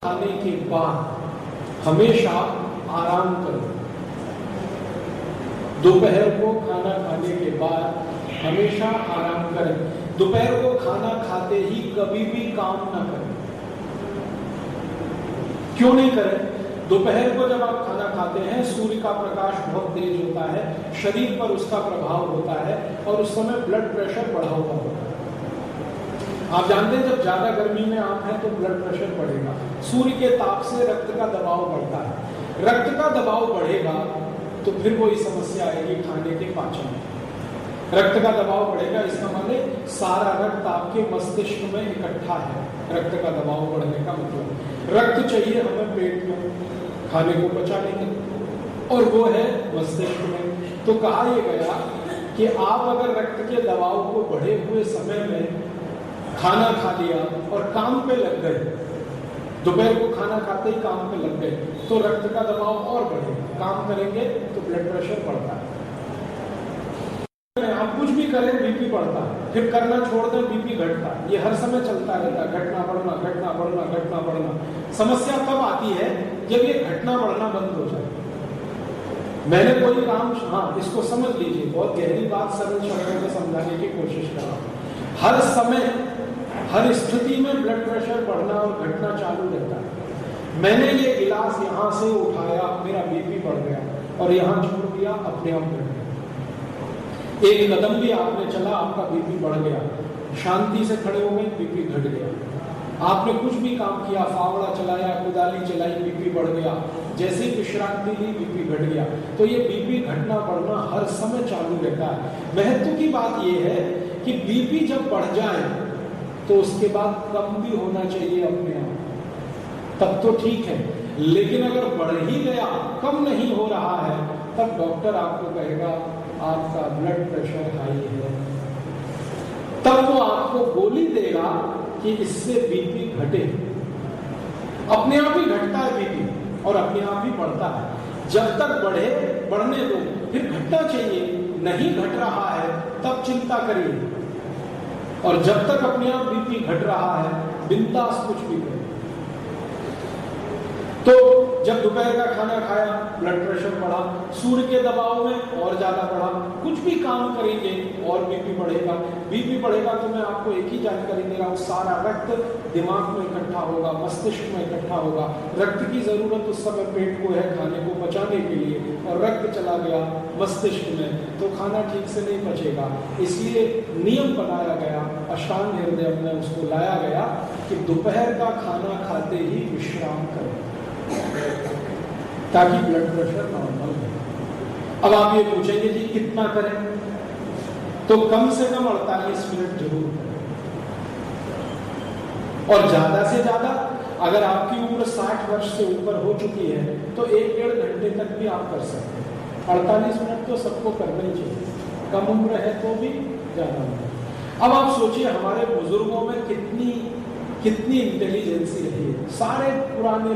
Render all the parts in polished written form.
खाने के बाद हमेशा आराम करो। दोपहर को खाना खाने के बाद हमेशा आराम करें। दोपहर को खाना खाते ही कभी भी काम ना करें। क्यों नहीं करें? दोपहर को जब आप खाना खाते हैं सूर्य का प्रकाश बहुत तेज होता है, शरीर पर उसका प्रभाव होता है और उस समय ब्लड प्रेशर बढ़ा हुआ होता है। आप जानते हैं जब ज्यादा गर्मी में आप हैं तो ब्लड प्रेशर बढ़ेगा। सूर्य के ताप से रक्त का दबाव बढ़ता है। रक्त का दबाव बढ़ेगा तो फिर वही समस्या आएगी खाने के पाचन में। रक्त का दबाव बढ़ेगा इसका मतलब सारा रक्त आपके मस्तिष्क में इकट्ठा है। रक्त का दबाव बढ़ने का मतलब रक्त चाहिए हमें पेट में खाने को पचाने के लिए और वो है मस्तिष्क में। तो कहा यह गया कि आप अगर रक्त के दबाव को बढ़े हुए समय में खाना खा लिया और काम पे लग गए, दोपहर को खाना खाते ही काम पे लग गए तो रक्त का दबाव और बढ़ेगा। काम करेंगे तो ब्लड प्रेशर बढ़ता है। आप कुछ भी करें बीपी बढ़ता है, फिर करना छोड़ दें बीपी घटता है। ये हर समय चलता रहता है, घटना बढ़ना घटना बढ़ना घटना बढ़ना। समस्या तब आती है जब ये घटना बढ़ना बंद हो जाए। मैंने कोई काम, हाँ इसको समझ लीजिए, बहुत गहरी बात सरल शब्दों में समझाने की कोशिश कर रहा हूं। हर समय हर स्थिति में ब्लड प्रेशर बढ़ना और घटना चालू रहता है। मैंने ये गिलास यहां से उठाया, मेरा बीपी बढ़ गया और यहां छोड़ दिया, अपने आप घट गया। एक कदम भी आपने चला, आपका बीपी बढ़ गया। शांति से खड़े हो गए, बीपी घट गया। आपने कुछ भी काम किया, फावड़ा चलाया, कुदाली चलाई, बीपी बढ़ गया। जैसे ही विश्रांति ली, बीपी घट गया। तो ये बीपी घटना बढ़ना हर समय चालू रहता है। महत्व की बात यह है कि बीपी जब बढ़ जाए तो उसके बाद कम भी होना चाहिए अपने आप, तब तो ठीक है। लेकिन अगर बढ़ ही गया, कम नहीं हो रहा है, तब डॉक्टर आपको कहेगा आपका ब्लड प्रेशर हाई है। तब वो आपको गोली देगा कि इससे बीपी घटे। अपने आप ही घटता है बीपी और अपने आप ही बढ़ता है। जब तक बढ़ने दो, फिर घटना चाहिए। नहीं घट रहा है तब चिंता करिए, और जब तक अपने आप बीपी घट रहा है बिंदास कुछ भी करें। तो जब दोपहर का खाना खाया, ब्लड प्रेशर बढ़ा, सूर्य के दबाव में और ज्यादा बढ़ा। कुछ भी काम करेंगे और बीपी बढ़ेगा। बीपी बढ़ेगा तो मैं आपको एक ही जानकारी दे रहा हूं, सारा रक्त दिमाग में इकट्ठा होगा, मस्तिष्क में इकट्ठा होगा। रक्त की जरूरत उस समय पेट को है खाने को पचाने के लिए, और रक्त चला गया मस्तिष्क में तो खाना ठीक से नहीं पचेगा। इसलिए नियम बनाया गया, अष्टांग हृदय में उसको लाया गया कि दोपहर का खाना खाते ही विश्राम करें ताकि ब्लड प्रेशर नॉर्मल हो। अब आप ये पूछेंगे कि कितना करें, तो कम से कम 48 मिनट जरूर करें। और ज्यादा से ज्यादा अगर आपकी उम्र 60 वर्ष से ऊपर हो चुकी है तो 1-1.5 घंटे तक भी आप कर सकते हैं। 48 मिनट तो सबको करना ही चाहिए, कम उम्र है तो भी, ज्यादा उम्र। अब आप सोचिए हमारे बुजुर्गों में कितनी इंटेलिजेंसी रही है। सारे पुराने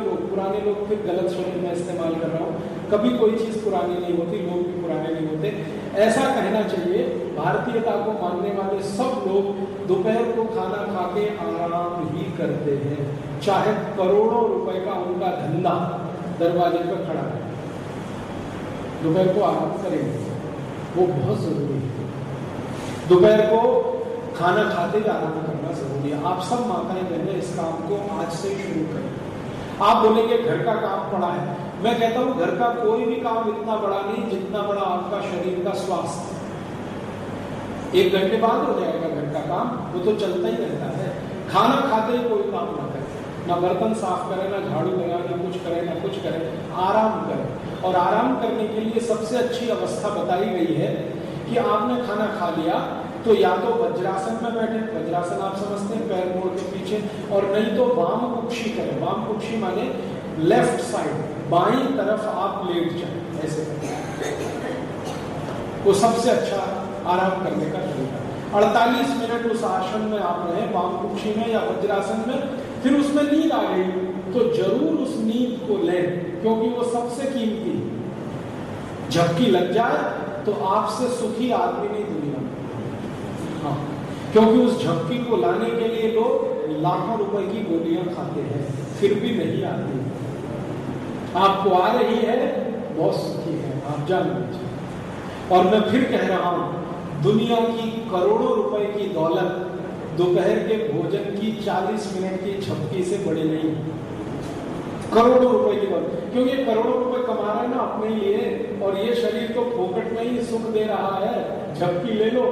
लोग फिर गलत शब्द में इस्तेमाल कर रहा हूँ, कभी कोई चीज पुरानी नहीं होती, लोग भी पुराने नहीं होते। ऐसा कहना चाहिए भारतीयता को मानने वाले सब लोग दोपहर को खाना खा के आराम ही करते हैं, चाहे करोड़ों रुपए का उनका धंधा दरवाजे पर खड़ा है, दोपहर को आराम करेंगे। वो बहुत जरूरी है। दोपहर को खाना खाते ही आराम करना जरूरी है। आप सब माताएं बहनें इस काम को आज से ही शुरू करें। आप बोलेंगे घर का काम पड़ा है, मैं कहता हूं घर का कोई भी काम इतना बड़ा नहीं जितना बड़ा आपका शरीर का स्वास्थ्य। 1 घंटे बाद हो जाएगा घर का काम, वो तो चलता ही रहता है। खाना खाते ही कोई काम ना करें, ना बर्तन साफ करें, ना झाड़ू लगाए, ना कुछ करें, आराम करें। और आराम करने के लिए सबसे अच्छी अवस्था बताई गई है कि आपने खाना खा लिया तो या तो वज्रासन में बैठे, वज्रासन आप समझते हैं, पैर मोड़ के पीछे, और नहीं तो वाम कुक्षी करें। वाम कुक्षी माने लेफ्ट साइड, बाईं तरफ आप लेट जाएं, ऐसे वो सबसे अच्छा आराम करने का तरीका। 48 मिनट उस आसन में आप रहे, वाम कुक्षी में या वज्रासन में। फिर उसमें नींद आ गई तो जरूर उस नींद को लें, क्योंकि वो सबसे कीमती है। झपकी लग जाए तो आपसे सुखी आदमी नहीं दुनिया में। हाँ, क्योंकि उस झपकी को लाने के लिए लोग लाखों रुपए की गोलियां खाते हैं, फिर भी नहीं आती। आपको आ रही है, बहुत सुखी है, आप जान लीजिए। और मैं फिर कह रहा हूं, दुनिया की करोड़ों रुपए की दौलत दोपहर के भोजन की 40 मिनट की झपकी से बड़ी नहीं। करोड़ों रुपए की दौलत, क्योंकि करोड़ों रुपए कमा रहा है ना अपने लिए, और ये शरीर तो फोकट में ही सुख दे रहा है, झपकी ले लो।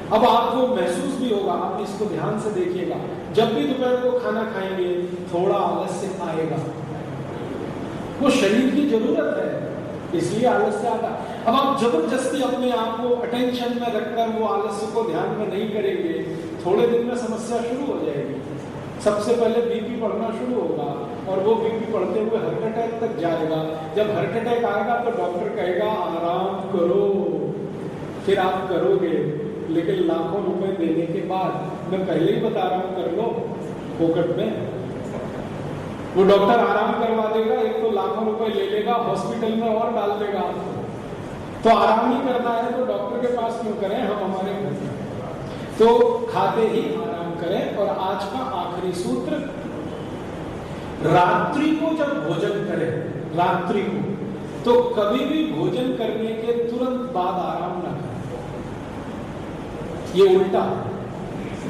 अब आपको महसूस भी होगा, आप इसको ध्यान से देखिएगा, जब भी दोपहर को खाना खाएंगे थोड़ा आलस्य आएगा, वो शरीर की जरूरत है, इसलिए आलस्य आता। अब आप जबरदस्ती अपने आप को अटेंशन में रखकर वो आलस्य को ध्यान में नहीं करेंगे, थोड़े दिन में समस्या शुरू हो जाएगी। सबसे पहले बीपी बढ़ना शुरू होगा, और वो बीपी बढ़ते हुए हार्ट अटैक तक जाएगा। जब हार्ट अटैक आएगा तो डॉक्टर कहेगा आराम करो, फिर आप करोगे, लेकिन लाखों रुपए देने के बाद, मैं पहले ही बता रहा हूं, कर लो फोकट में। वो डॉक्टर आराम करवा देगा, एक तो लाखों रुपए ले लेगा, हॉस्पिटल में और डाल देगा आपको। तो आराम ही करना है तो डॉक्टर के पास क्यों करें, हम हमारे घर में तो खाते ही आराम करें। और आज का आखिरी सूत्र, रात्रि को जब भोजन करें, रात्रि को, तो कभी भी भोजन करने के तुरंत बाद आराम ना करें। ये उल्टा,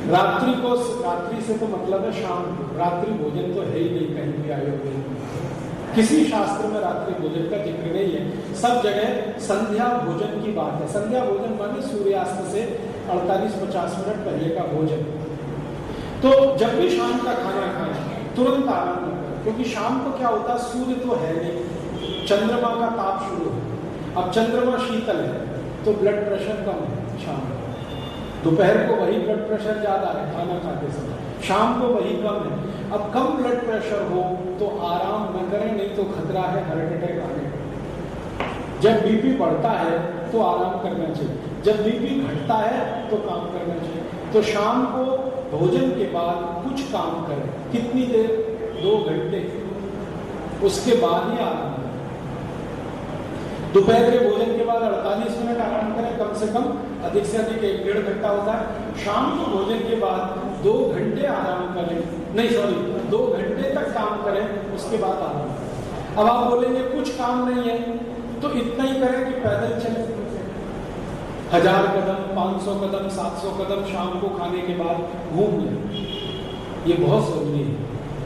रात्रि को, रात्रि से तो मतलब है शाम को, रात्रि भोजन तो है ही नहीं कहीं भी आयुर्वेद, किसी शास्त्र में रात्रि भोजन का जिक्र नहीं है। सब जगह संध्या भोजन की बात है। संध्या भोजन माने सूर्यास्त से 48-50 मिनट पहले का भोजन। तो जब भी शाम का खाना खाएं तुरंत आराम न करें, क्योंकि शाम को क्या होता है, सूर्य तो है नहीं, चंद्रमा का ताप शुरू है। अब चंद्रमा शीतल है तो ब्लड प्रेशर कम है शाम को, दोपहर को वही ब्लड प्रेशर ज्यादा है खाना खाते समय, शाम को वही कम है। अब कम ब्लड प्रेशर हो तो आराम न करें, नहीं तो खतरा है हार्ट अटैक आने का। जब बीपी बढ़ता है तो आराम करना चाहिए, जब बीपी घटता है तो काम करना चाहिए। तो शाम को भोजन के बाद कुछ काम करें, कितनी देर, 2 घंटे, उसके बाद ही आराम करें। दोपहर के भोजन के बाद 48 मिनट आराम करें कम से कम, अधिक से अधिक 1-1.5 घंटा होता है। शाम को भोजन के बाद 2 घंटे आराम करें, नहीं सॉरी 2 घंटे तक काम करें, उसके बाद आराम करें। अब आप बोलेंगे कुछ काम नहीं है, तो इतना ही करें कि पैदल चले, 1000 कदम, 500 कदम, 700 कदम शाम को खाने के बाद घूम लें। ये बहुत जरूरी है,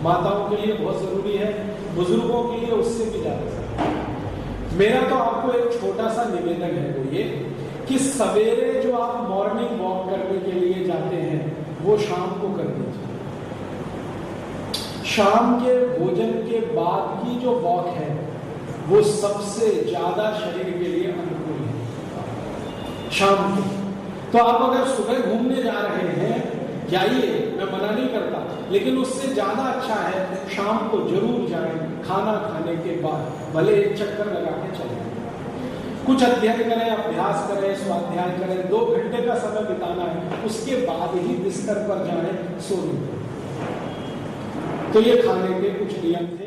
माताओं के लिए बहुत जरूरी है, बुजुर्गों के लिए उससे भी ज्यादा। मेरा तो आपको एक छोटा सा निवेदन है, वो ये कि सवेरे जो आप मॉर्निंग वॉक करने के लिए जाते हैं वो शाम को कर दीजिए। शाम के भोजन के बाद की जो वॉक है वो सबसे ज्यादा शरीर के लिए अनुकूल है शाम की। तो आप अगर सुबह घूमने जा रहे हैं जाइए, मैं मना नहीं करता, लेकिन उससे ज्यादा अच्छा है शाम को जरूर जाएं, खाना खाने के बाद, भले एक चक्कर लगा के चलें, कुछ अध्ययन करें, अभ्यास करें, स्वाध्याय करें, 2 घंटे का समय बिताना है, उसके बाद ही बिस्तर पर जाएं, सोने। तो ये खाने के कुछ नियम थे।